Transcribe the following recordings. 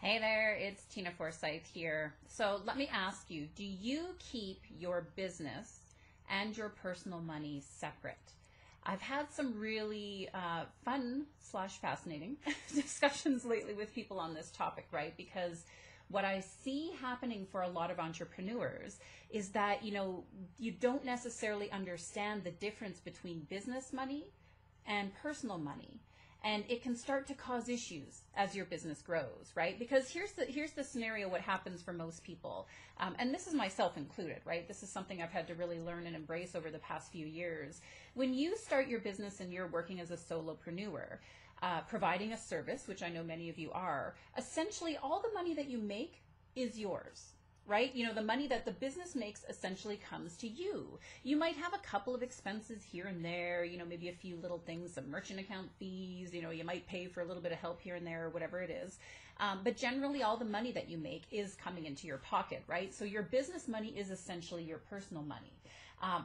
Hey there, it's Tina Forsyth here. So let me ask you, do you keep your business and your personal money separate? I've had some really fun slash fascinating discussions lately with people on this topic, right? Because what I see happening for a lot of entrepreneurs is that, you don't necessarily understand the difference between business money and personal money, and it can start to cause issues as your business grows, right? Because here's the scenario. What happens for most people, and this is myself included, right? This is something I've had to really learn and embrace over the past few years. When you start your business and you're working as a solopreneur, providing a service, which I know many of you are, essentially all the money that you make is yours, right? The money that the business makes essentially comes to you. You might have a couple of expenses here and there, maybe a few little things, some merchant account fees, you might pay for a little bit of help here and there, or whatever it is. But generally all the money that you make is coming into your pocket, right? So your business money is essentially your personal money.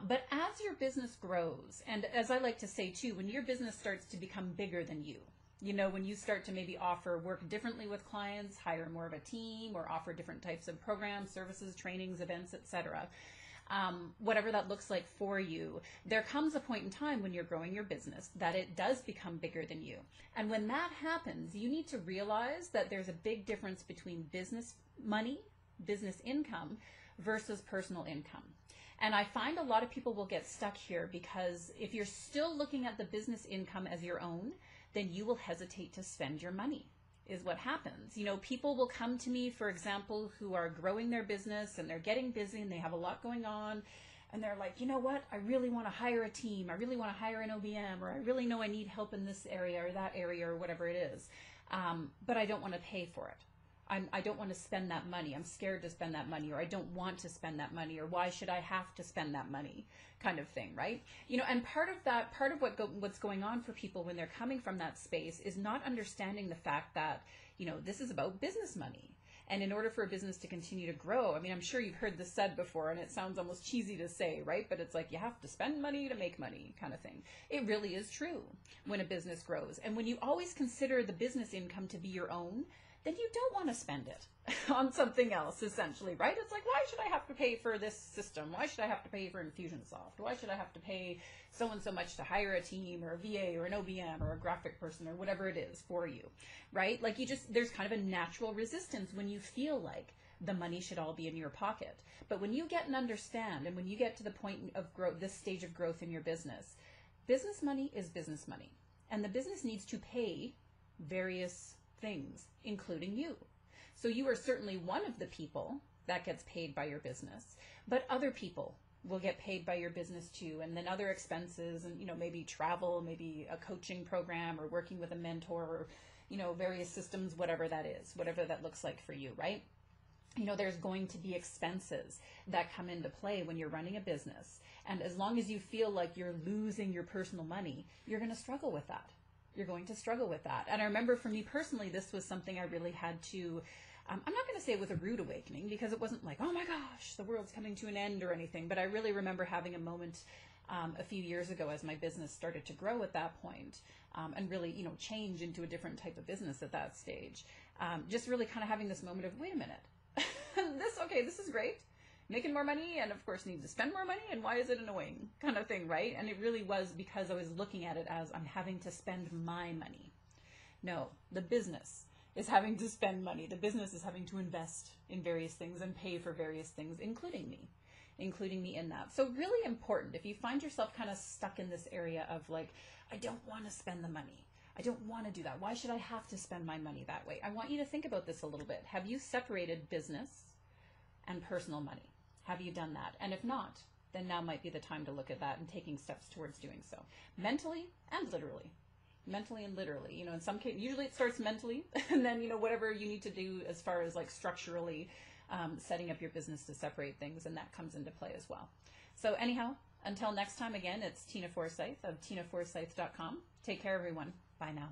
But as your business grows, and as I like to say too, when your business starts to become bigger than you, when you start to maybe work differently with clients, hire more of a team, or offer different types of programs, services, trainings, events, etc., whatever that looks like for you, there comes a point in time when you're growing your business that it does become bigger than you. And when that happens, you need to realize that there's a big difference between business money, business income, versus personal income. And I find a lot of people will get stuck here because if you're still looking at the business income as your own, then you will hesitate to spend your money, is what happens. People will come to me, for example, who are growing their business and they're getting busy and they have a lot going on. And they're like, you know what? I really want to hire a team. I really want to hire an OBM, or I really know I need help in this area or that area or whatever it is. But I don't want to pay for it. I don't want to spend that money. I'm scared to spend that money, or I don't want to spend that money, or why should I have to spend that money, kind of thing, right? And part of what's going on for people when they're coming from that space is not understanding the fact that, this is about business money. And in order for a business to continue to grow, I'm sure you've heard this said before, and it sounds almost cheesy to say, right? But it's like you have to spend money to make money, kind of thing. It really is true when a business grows. And when you always consider the business income to be your own, then you don't want to spend it on something else, essentially, right? It's like, why should I have to pay for this system? Why should I have to pay for Infusionsoft? Why should I have to pay so and so much to hire a team or a VA or an OBM or a graphic person or whatever it is for you, right? Like there's kind of a natural resistance when you feel like the money should all be in your pocket. But when you get and understand, and when you get to the point of growth, this stage of growth in your business money is business money. And the business needs to pay various things, including you. So you are certainly one of the people that gets paid by your business, but other people will get paid by your business too, and then other expenses, and maybe travel, maybe a coaching program, or working with a mentor, or various systems, whatever that is, whatever that looks like for you, right? There's going to be expenses that come into play when you're running a business, and as long as you feel like you're losing your personal money, you're going to struggle with that. You're going to struggle with that. And I remember for me personally, this was something I really had to, I'm not going to say it was a rude awakening, because it wasn't like, oh my gosh, the world's coming to an end or anything. But I really remember having a moment a few years ago as my business started to grow at that point, and really, change into a different type of business at that stage. Just really kind of having this moment of, wait a minute, this is great. Making more money, and of course need to spend more money, and why is it annoying, kind of thing, right? And it really was because I was looking at it as I'm having to spend my money. No, the business is having to spend money. The business is having to invest in various things and pay for various things, including me in that. So really important, if you find yourself kind of stuck in this area of like, I don't want to spend the money, I don't want to do that, why should I have to spend my money that way? I want you to think about this a little bit. Have you separated business and personal money? Have you done that? And if not, then now might be the time to look at that and taking steps towards doing so. Mentally and literally. Mentally and literally. In some cases, usually it starts mentally, and then, whatever you need to do as far as like structurally setting up your business to separate things, and that comes into play as well. So anyhow, until next time, again, it's Tina Forsyth of tinaforsyth.com. Take care, everyone. Bye now.